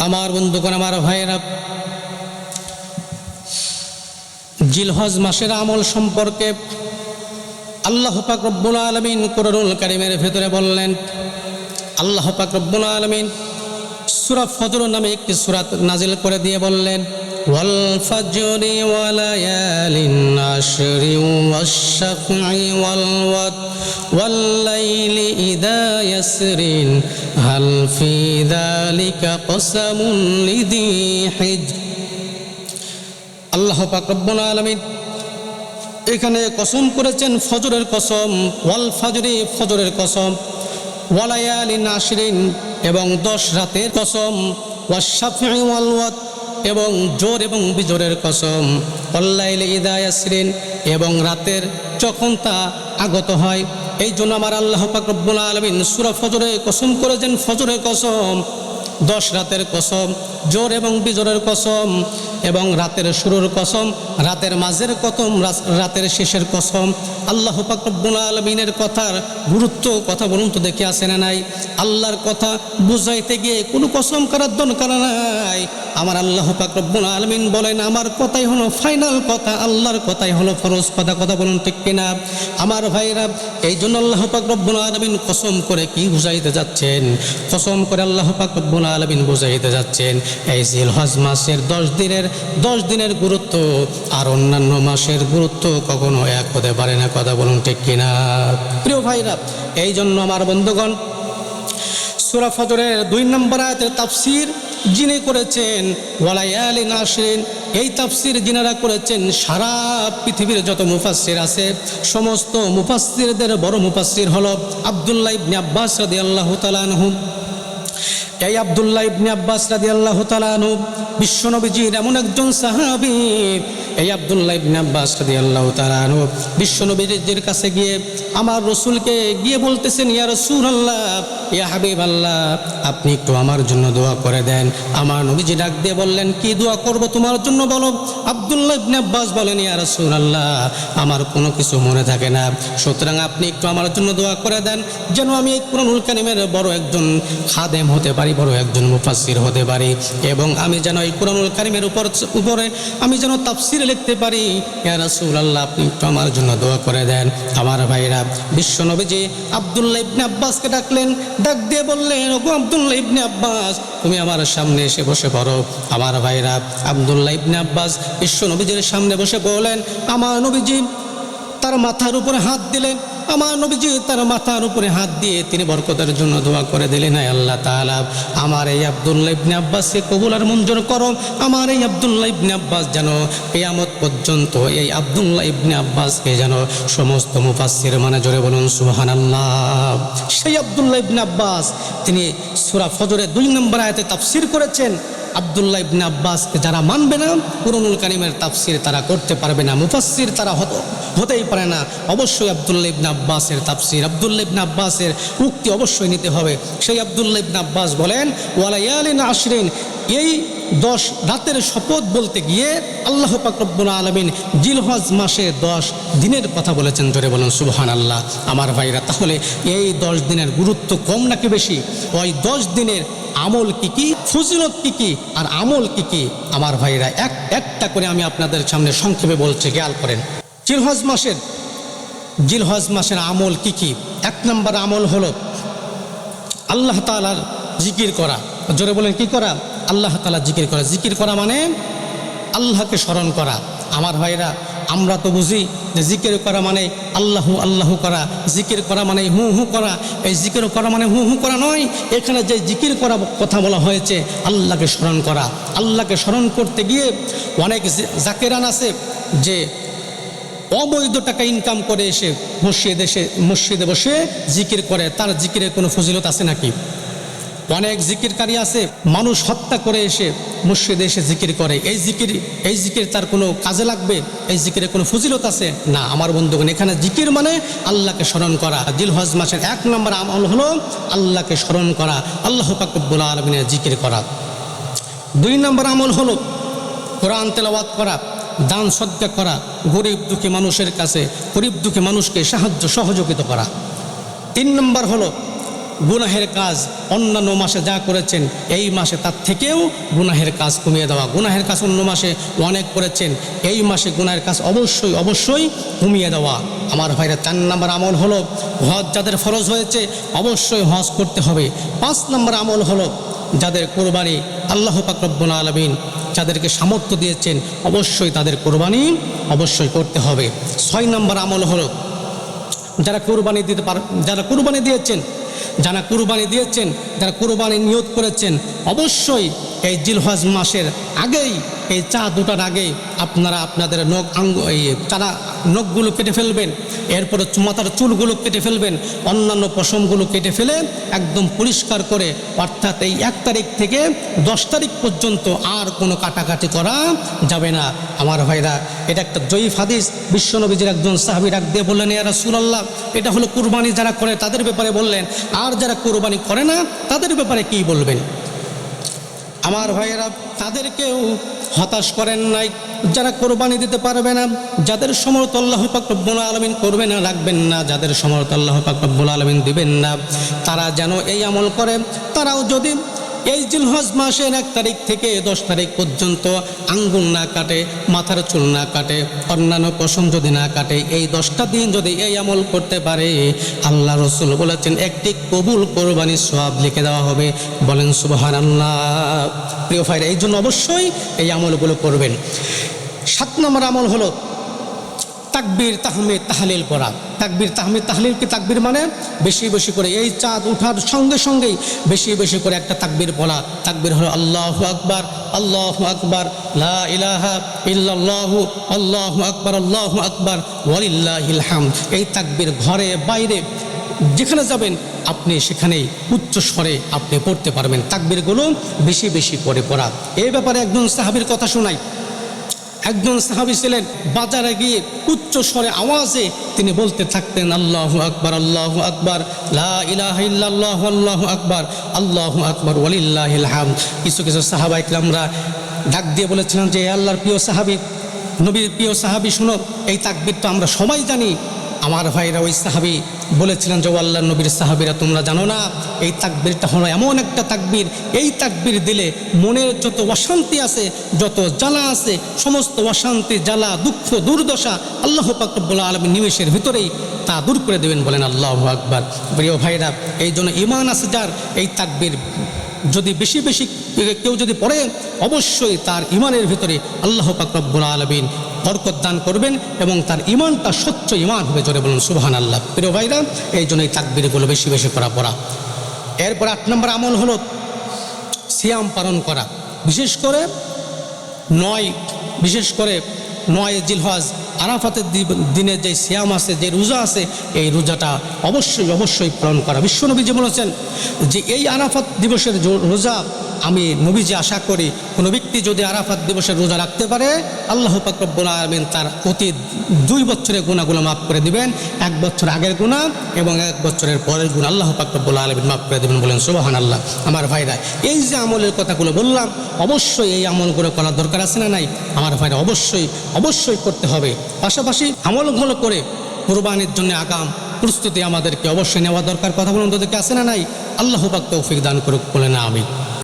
আমার বন্ধুগণ, আমার ভাইয়েরা, জিলহজ মাসের আমল সম্পর্কে আল্লাহ পাক রব্বুল আলামিন কুরআনুল কারীমের ভেতরে বললেন। আল্লাহ পাক রব্বুল আলামিন সূরা ফজর নামে একটি সূরা নাজিল করে দিয়ে বললেন, ওয়াল ফাজরি ওয়া লায়ালিন আশরি ওয়াশ-শাফঈ ওয়াল ওয়াতর ওয়াল লাইলি ইযা ইয়াসরিন হাল ফি যালিকা কসামুন লিযী হিজর। আল্লাহ পাক রব্বুল আলামিন এখানে কসম করেছেন ফজরের কসম, ওয়াল ফাজরি ফজরের কসম, ওয়া লায়ালিন আশরিন এবং 10 রাতের কসম, ওয়াশ-শাফঈ ওয়াল ওয়াতর এবং জোর এবং বিজোরের কসম, ওয়াল লাইলি ইযা ইয়াসরিন এবং রাতের যখন তা আগত হয়। এই জন্য আমার আল্লাহ পাক রব্বুল আলামিন সূরা ফজরে কসম করেছেন ফজরের কসম, 10 রাতের কসম, জোর এবং বিজোরের কসম এবং রাতের শুরুর কসম, রাতের মাঝের কসম, রাতের শেষের কসম। আল্লাহ পাক রব্বুল আলামিনের কথার গুরুত্ব কথা বলুন তো দেখে আসে না নাই? আল্লাহর কথা বুঝাইতে গিয়ে কোনো কসম করার দরকার নাই। আমার আল্লাহ পাক রব্বুল আলামিন বলেন, আমার কথাই হলো ফাইনাল কথা, আল্লাহর কথাই হলো ফরজ কথা। কথা বলুন ঠিক কিনা আমার ভাইরা? এই জন্য আল্লাহ পাক রব্বুল আলামিন কসম করে কি বুঝাইতে যাচ্ছেন? কসম করে আল্লাহ পাক রব্বুল আলামিন বুঝাইতে যাচ্ছেন এই জিলহজ মাসের 10 দিনের গুরুত্ব আর অন্যান্য মাসের গুরুত্ব কখনো এক হতে পারে না। কথা বলুন ঠিক কিনা প্রিয় ভাইরা? এই জন্য আমার বন্ধুগণ, সূরা ফজরের 2 নম্বর আয়াতের তাফসীর যিনি করেছেন ওয়ালায়ালিন আশরিন, এই তাফসীর যিনারা করেছেন সারা পৃথিবীর যত মুফাসসির আছে সমস্ত মুফাসসিরদের বড় মুফাসসির হলো আব্দুল্লাহ ইবনে আব্বাস রাদিয়াল্লাহু তাআলা আনহু। এই আব্দুল্লাহ ইবনে আব্বাস রাদিয়াল্লাহু তাআলা আনহু বিশ্বনবীজির এমন একজন সাহাবী। এই আব্দুল্লাহ ইবনে আব্বাস রাদিয়াল্লাহু তাআলা আনহু বিশ্বনবীজির কাছে গিয়ে আমার রাসূলকে গিয়ে বলতেছেন, ইয়া রাসূলুল্লাহ, ইয়া হাবিবাল্লাহ, আপনি একটু আমার জন্য দোয়া করে দেন। আমার নবীজি ডাক দিয়ে বললেন, কি দোয়া করব তোমার জন্য বলো? আব্দুল্লাহ ইবনে আব্বাস বলেন, ইয়া রাসূলুল্লাহ, আমার কোনো কিছু মনে থাকে না, সুতরাং আপনি একটু আমার জন্য দোয়া করে দেন যেন আমি এই কুরআনুল কারীমের বড় একজন খাদেম হতে পারি, বড় একজন মুফাসসির হতে পারি এবং আমি যেন এই কুরআনুল কারীমের উপরে আমি যেন তাফসীর লিখতে পারি। ইয়া রাসূলুল্লাহ, আপনি একটু আমার জন্য দোয়া করে দেন। আমার ভাইরা, বিশ্বনবীজি আব্দুল্লাহ ইবনে আব্বাসকে ডাকলেন, ডাক দিয়ে বললেন, ওগো আব্দুল্লাহ ইবনে আব্বাস, তুমি আমার সামনে এসে বসে পড়ো। আমার ভাইরা, আব্দুল্লাহ ইবনে আব্বাস বিশ্বনবীজির সামনে বসে বললেন। আমার নবীজি তার মাথার উপরে হাত দিলেন। আমার নবীজি তার মাথার উপরে হাত দিয়ে তিনি বরকতের জন্য দোয়া করে দিলেন, আয় আল্লাহ তাআলা, আমার এই আব্দুল্লাহ ইবনে আব্বাসকে কবুল আর মঞ্জুর করো। আমার এই আব্দুল্লাহ ইবনে আব্বাস যেন কিয়ামত পর্যন্ত এই আব্দুল্লাহ ইবনে আব্বাসকে যেন সমস্ত মুফাসসির মানে জোরে বলুন সুবহানাল্লাহ। সেই আব্দুল্লাহ ইবনে আব্বাস তিনি সূরা ফজরের 2 নম্বর আয়াতে তাফসীর করেছেন। আব্দুল্লাহ ইবনে আব্বাসকে যারা মানবে না, কুরআনুল কারীমের তাফসীর তারা করতে পারবে না, মুফাসসির তারা হতেই পারে না। অবশ্যই আব্দুল্লাহ ইবনে আব্বাসের তাফসীর, আব্দুল্লাহ ইবনে আব্বাসের উক্তি অবশ্যই নিতে হবে। সেই আব্দুল্লাহ ইবনে আব্বাস বলেন, ওয়ালায়ালিন আশরিন, এই 10 রাতের শপথ বলতে গিয়ে আল্লাহ পাক রব্বুল আলামিন জিলহজ মাসে 10 দিনের কথা বলেছেন। জোরে বলুন সুবহানাল্লাহ। আমার ভাইরা, তাহলে এই 10 দিনের গুরুত্ব কম নাকি বেশি? ওই 10 দিনের আমল কি কি, ফজিলত কি কি আর আমল কি কি, আমার ভাইরা একটা করে আমি আপনাদের সামনে সংক্ষেপে বলছি, খেয়াল করেন। জিলহজ মাসের আমল কি কি? 1 নম্বর আমল হলো আল্লাহ তাআলার জিকির করা। জোরে বলেন কি করা? আল্লাহ তাআলা জিকির করা। জিকির করা মানে আল্লাহকে স্মরণ করা। আমার ভাইরা, আমরা তো বুঝি যে জিকির করা মানে আল্লাহু আল্লাহু করা, জিকির করা মানে হু হু করা। এই জিকির করা মানে হু হু করা নয়। এখানে যে জিকির করা কথা বলা হয়েছে আল্লাহকে স্মরণ করা। আল্লাহকে স্মরণ করতে গিয়ে অনেক জাকেরান আছে যে অবৈধ টাকা ইনকাম করে এসে মসজিদে বসে জিকির করে। তার জিকিরের কোনো ফজিলত আছে নাকি? অনেক জিকিরকারী আছে মানুষ হত্যা করে এসে মসজিদে এসে জিকির করে। এই জিকির তার কোনো কাজে লাগবে? এই জিকিরের কোনো ফজিলত আছে না? আমার বন্ধুগণ, এখানে জিকির মানে আল্লাহকে স্মরণ করা। জিলহজ মাসের 1 নম্বর আমল হলো আল্লাহকে স্মরণ করা, আল্লাহ পাক রব্বুল আলামিনের জিকির করা। 2 নম্বর আমল হলো কোরআন তেলাওয়াত করা, দান সদকা করা, গরিব দুঃখী মানুষের কাছে গরিব দুঃখী মানুষকে সাহায্য সহযোগিতা করা। 3 নম্বর হলো গুনাহের কাজ অন্যান্য মাসে যা করেছেন এই মাসে তার থেকেও গুনাহের কাজ কমিয়ে দেওয়া। গুনাহের কাজ অন্য মাসে অনেক করেছেন, এই মাসে গুনাহের কাজ অবশ্যই অবশ্যই কমিয়ে দেওয়া। আমার ভাইরা 4 নম্বর আমল হলো হজ যাদের ফরজ হয়েছে অবশ্যই হজ করতে হবে। 5 নম্বর আমল হলো যাদের কোরবানি আল্লাহ পাক রব্বুল আলামিন যাদেরকে সামর্থ্য দিয়েছেন অবশ্যই তাদের কোরবানি অবশ্যই করতে হবে। 6 নম্বর আমল হলো যারা কোরবানি দিতে যারা কোরবানি দিয়েছেন যারা কোরবানি নিয়ত করেছেন অবশ্যই এই জিলহজ মাসের আগেই, এই চাঁদ ওঠার আগেই আপনারা আপনাদের নখগুলো কেটে ফেলবেন, এরপরে মাথার চুলগুলো কেটে ফেলবেন, অন্যান্য পশমগুলো কেটে ফেলে একদম পরিষ্কার করে, অর্থাৎ এই 1 তারিখ থেকে 10 তারিখ পর্যন্ত আর কোনো কাটাকাটি করা যাবে না। আমার ভাইরা, এটা একটা জয়ীফ হাদিস। বিশ্বনবীজির একজন সাহাবী ডাক দিয়ে বললেন, ইয়া রাসূলুল্লাহ, এটা হলো কুরবানি যারা করে তাদের ব্যাপারে বললেন, আর যারা কুরবানি করে না তাদের ব্যাপারে কি বলবেন? আমার ভাইয়েরা, তাদেরকেও হতাশ করেন নাই। যারা কোরবানি দিতে পারবে না, যাদের সমর্থ আল্লাহ পাক রব্বুল আলামিন করবে না, রাখবেন না, যাদের সমর্থ আল্লাহ পাক রব্বুল আলামিন দিবেন না, তারা যেন এই আমল করে। তারাও যদি এই জিলহজ মাসের 1 তারিখ থেকে 10 তারিখ পর্যন্ত আঙ্গুল না কাটে, মাথার চুল না কাটে, অন্যান্য পশম যদি না কাটে, এই 10টা দিন যদি এই আমল করতে পারে, আল্লাহ রসুল বলেছেন একটি কবুল কোরবানির সওয়াব লিখে দেওয়া হবে। বলেন সুবহানাল্লাহ। প্রিয় ভাইরা, এই জন্য অবশ্যই এই আমলগুলো করবেন। 7 নম্বর আমল হলো তাকবীর তাহমিদ তাহলিল করা। তাকবীর তাহমিদ তাহলিল কি? তাকবীর মানে বেশি বেশি করে এই চাঁদ ওঠার সঙ্গে সঙ্গেই বেশি বেশি করে একটা তাকবীর বলা। তাকবীর হলো আল্লাহু আকবার, আল্লাহু আকবার, লা ইলাহা ইল্লাল্লাহু, আল্লাহু আকবার, আল্লাহু আকবার, ওয়ালিল্লাহিল হামদ। এই তাকবীর ঘরে বাইরে যেখানে যাবেন আপনি সেখানেই উচ্চ স্বরে আপনি পড়তে পারবেন। তাকবীরগুলো বেশি বেশি করে পড়া। এই ব্যাপারে একজন সাহাবীর কথা শোনাই। একজন সাহাবী ছিলেন, বাজারে গিয়ে উচ্চ স্বরে আওয়াজে তিনি বলতে থাকতেন, আল্লাহু আকবার, আল্লাহু আকবার, লা ইলাহা ইল্লাল্লাহু, আল্লাহু আকবার, আল্লাহু আকবার, ওয়ালিল্লাহিল হামদ। কিছু কিছু সাহাবা ইকরামরা ডাক দিয়ে বলেছিলেন যে, আল্লাহর প্রিয় সাহাবী, নবীর প্রিয় সাহাবী, শুনো, এই তাকবীর তো আমরা সবাই জানি। আমার ভাইরা, ওই সাহাবী বলেছিলেন যে, আল্লাহর নবীর সাহাবীরা, তোমরা জানো না এই তাকবীরটা হলো এমন একটা তাকবীর, এই তাকবীর দিলে মনের যত অশান্তি আছে, যত জ্বালা আছে, সমস্ত অশান্তি, জ্বালা, দুঃখ, দুর্দশা আল্লাহ পাক রব্বুল আলামিন নিমেষের ভিতরেই তা দূর করে দেবেন। বলেন আল্লাহু আকবার। প্রিয় ভাইরা, এই জন্য ঈমান আছে যার, এই তাকবীর যদি বেশি বেশি কেউ যদি পড়ে, অবশ্যই তার ঈমানের ভিতরে আল্লাহ পাক রব্বুল আলামিন বরকত দান করবেন এবং তার ঈমানটা স্বচ্ছ ঈমান হবে। জোরে বলুন সুবহানাল্লাহ। প্রিয় ভাইরা, এই জন্য এই তাকবীরগুলো বেশি বেশি পড়া। এরপর 8 নম্বর আমল হলো সিয়াম পালন করা। বিশেষ করে 9 জিলহজ আরাফাতের দিনে যে সিয়াম আছে, যে রোজা আছে, এই রোজাটা অবশ্যই অবশ্যই পালন করা। বিশ্বনবীজি বলেছেন যে এই আরাফাত দিবসের রোজা আমি নবীজি আশা করি কোনো ব্যক্তি যদি আরাফাত দিবসের রোজা রাখতে পারে, আল্লাহ পাক রব্বুল আলামিন তার অতীত 2 বছরের গুনাহগুলো মাফ করে দিবেন। 1 বছর আগের গুনাহ এবং 1 বছরের পরের গুনাহ আল্লাহ পাক রব্বুল আলামিন মাফ করে দিবেন। বলেন সুবহানাল্লাহ। আমার ভাইরা, এই যে আমলের কথাগুলো বললাম, অবশ্যই এই আমলগুলো করার দরকার আছে না নাই? আমার ভাইরা, অবশ্যই অবশ্যই করতে হবে। পাশাপাশি আমলগুলো করে কুরবানির জন্য আগাম প্রস্তুতি আমাদেরকে অবশ্যই নেওয়া দরকার। কথা বলুন, তাদেরকে আছে না নাই? আল্লাহ পাক তৌফিক দান করুক। বলেন আমিন।